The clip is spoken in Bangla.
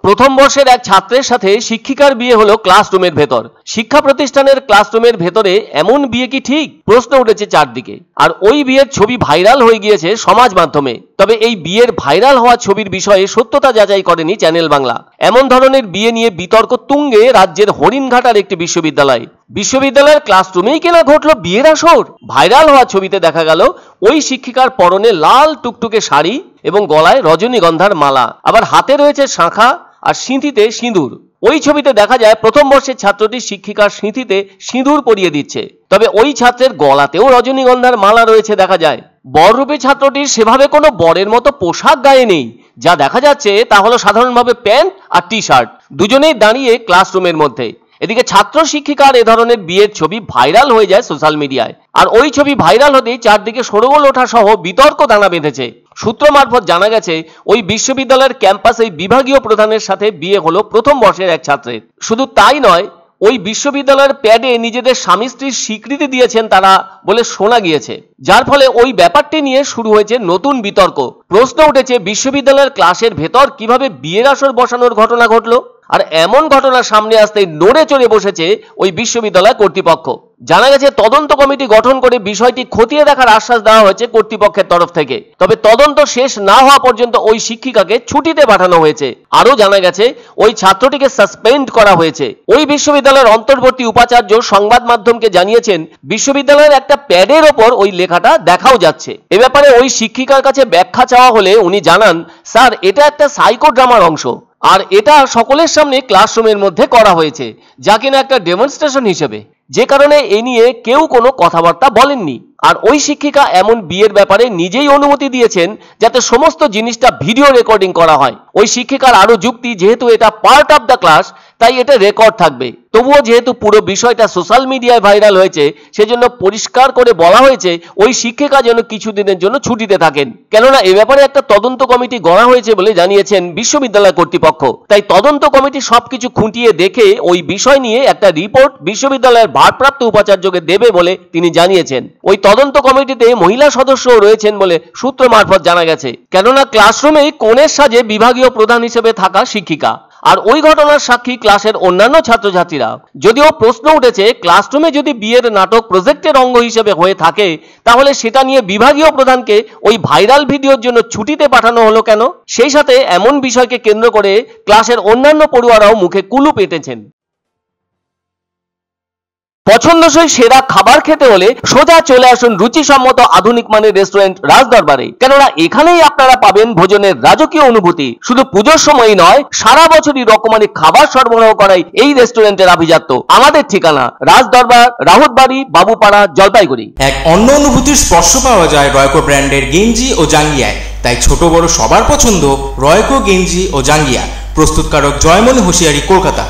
প্রথম বর্ষের এক ছাত্রের সাথে শিক্ষিকার বিয়ে হলো ক্লাসরুমের ভেতর। শিক্ষা প্রতিষ্ঠানের ক্লাসরুমের ভেতরে এমন বিয়ে কি ঠিক? প্রশ্ন উঠেছে চারদিকে। আর ওই বিয়ের ছবি ভাইরাল হয়ে গিয়েছে সমাজ মাধ্যমে। তবে এই বিয়ের ভাইরাল হওয়া ছবির বিষয়ে সত্যতা যাচাই করেনি চ্যানেল বাংলা। এমন ধরনের বিয়ে নিয়ে বিতর্ক তুঙ্গে রাজ্যের হরিণঘাটার একটি বিশ্ববিদ্যালয়। বিশ্ববিদ্যালয়ের ক্লাসরুমেই কিনা ঘটল বিয়ের আসর। ভাইরাল হওয়া ছবিতে দেখা গেল ওই শিক্ষিকার পরনে লাল টুকটুকে শাড়ি এবং গলায় রজনীগন্ধার মালা, আবার হাতে রয়েছে শাঁখা আর সিঁথিতে সিঁদুর। ওই ছবিতে দেখা যায় প্রথম বর্ষের ছাত্রটি শিক্ষিকার সিঁথিতে সিঁদুর পরিয়ে দিচ্ছে। তবে ওই ছাত্রের গলাতেও রজনীগন্ধার মালা রয়েছে দেখা যায়। বররূপী ছাত্রটির সেভাবে কোনো বরের মতো পোশাক গায়ে নেই। যা দেখা যাচ্ছে তা হলো সাধারণভাবে প্যান্ট আর টি শার্ট। দুজনেই দাঁড়িয়ে ক্লাসরুমের মধ্যে। এদিকে ছাত্র শিক্ষিকার এ ধরনের বিয়ের ছবি ভাইরাল হয়ে যায় সোশ্যাল মিডিয়ায়। আর ওই ছবি ভাইরাল হতেই চারদিকে শোরগোল ওঠা সহ বিতর্ক দানা বেঁধেছে। সূত্র মারফত জানা গেছে ওই বিশ্ববিদ্যালয়ের ক্যাম্পাসে বিভাগীয় প্রধানের সাথে বিয়ে হলো প্রথম বর্ষের এক ছাত্রের। শুধু তাই নয়, ওই বিশ্ববিদ্যালয়ের প্যাডে নিজেদের স্বামী স্ত্রীর স্বীকৃতি দিয়েছেন তারা বলে শোনা গিয়েছে। যার ফলে ওই ব্যাপারটি নিয়ে শুরু হয়েছে নতুন বিতর্ক। প্রশ্ন উঠেছে বিশ্ববিদ্যালয়ের ক্লাসের ভেতর কিভাবে বিয়ের আসর বসানোর ঘটনা ঘটলো। আর এমন ঘটনা সামনে আসতেই নড়ে চড়ে বসেছে ওই বিশ্ববিদ্যালয় কর্তৃপক্ষ। জানা গেছে তদন্ত কমিটি গঠন করে বিষয়টি খতিয়ে দেখার আশ্বাস দেওয়া হয়েছে কর্তৃপক্ষের তরফ থেকে। তবে তদন্ত শেষ না হওয়া পর্যন্ত ওই শিক্ষিকাকে ছুটিতে পাঠানো হয়েছে। আরও জানা গেছে ওই ছাত্রটিকে সাসপেন্ড করা হয়েছে। ওই বিশ্ববিদ্যালয়ের অন্তর্বর্তী উপাচার্য সংবাদ মাধ্যমকে জানিয়েছেন বিশ্ববিদ্যালয়ের একটা প্যাডের ওপর ওই লেখাটা দেখাও যাচ্ছে। এ ব্যাপারে ওই শিক্ষিকার কাছে ব্যাখ্যা চাওয়া হলে উনি জানান, স্যার, এটা একটা সাইকো ড্রামার অংশ। আর এটা সকলের সামনে ক্লাসরুমের মধ্যে করা হয়েছে, যা কিনা একটা ডেমনস্ট্রেশন হিসেবে, যে কারণে এ নিয়ে কেউ কোনো কথাবার্তা বলেননি। আর ওই শিক্ষিকা এমন বিয়ের ব্যাপারে নিজেই অনুমতি দিয়েছেন যাতে সমস্ত জিনিসটা ভিডিও রেকর্ডিং করা হয়। ওই শিক্ষিকার আরো যুক্তি, যেহেতু এটা পার্ট অফ দ্য ক্লাস তাই এটা রেকর্ড থাকবে। তবুও যেহেতু পুরো বিষয়টা সোশ্যাল মিডিয়ায় ভাইরাল হয়েছে, সেজন্য পরিষ্কার করে বলা হয়েছে ওই শিক্ষিকা যেন কিছুদিনের জন্য ছুটিতে থাকেন। কেননা এ ব্যাপারে একটা তদন্ত কমিটি গড়া হয়েছে বলে জানিয়েছেন বিশ্ববিদ্যালয় কর্তৃপক্ষ। তাই তদন্ত কমিটি সবকিছু খুঁটিয়ে দেখে ওই বিষয় নিয়ে একটা রিপোর্ট বিশ্ববিদ্যালয়ের ভারপ্রাপ্ত উপাচার্যকে দেবে বলে তিনি জানিয়েছেন। ওই তদন্ত কমিটিতে মহিলা সদস্যও রয়েছেন বলে সূত্র মারফত জানা গেছে। কেননা ক্লাসরুমেই কনের সাজে বিভাগীয় প্রধান হিসেবে থাকা শিক্ষিকা। আর ওই ঘটনার সাক্ষী ক্লাসের অন্যান্য ছাত্রছাত্রীরা। যদিও প্রশ্ন উঠেছে ক্লাসরুমে যদি বিয়ের নাটক প্রজেক্টের অঙ্গ হিসেবে হয়ে থাকে, তাহলে সেটা নিয়ে বিভাগীয় প্রধানকে ওই ভাইরাল ভিডিওর জন্য ছুটিতে পাঠানো হলো কেন? সেই সাথে এমন বিষয়কে কেন্দ্র করে ক্লাসের অন্যান্য পড়ুয়ারাও মুখে কুলুপ এঁটেছেন। পছন্দসই সেরা খাবার খেতে হলে সোজা চলে আসুন রুচিসম্মত আধুনিক মানের রেস্টুরেন্ট রাজদরবারে। কেননা এখানেই আপনারা পাবেন ভোজনের রাজকীয় অনুভূতি। শুধু পুজোর সময়ই নয়, সারা বছরই রকমারি খাবার সরবরাহ করাই এই রেস্টুরেন্টের আভিজাত্য। আমাদের ঠিকানা রাজদরবার, রাহুতবাড়ি, বাবুপাড়া, জলপাইগুড়ি। এক অন্য অনুভূতির স্পর্শ পাওয়া যায় রয়কো ব্র্যান্ডের গেঞ্জি ও জাঙ্গিয়ায়। তাই ছোট বড় সবার পছন্দ রয়কো গেঞ্জি ও জাঙ্গিয়া। প্রস্তুতকারক জয়মনি হোশিয়ারি, কলকাতা।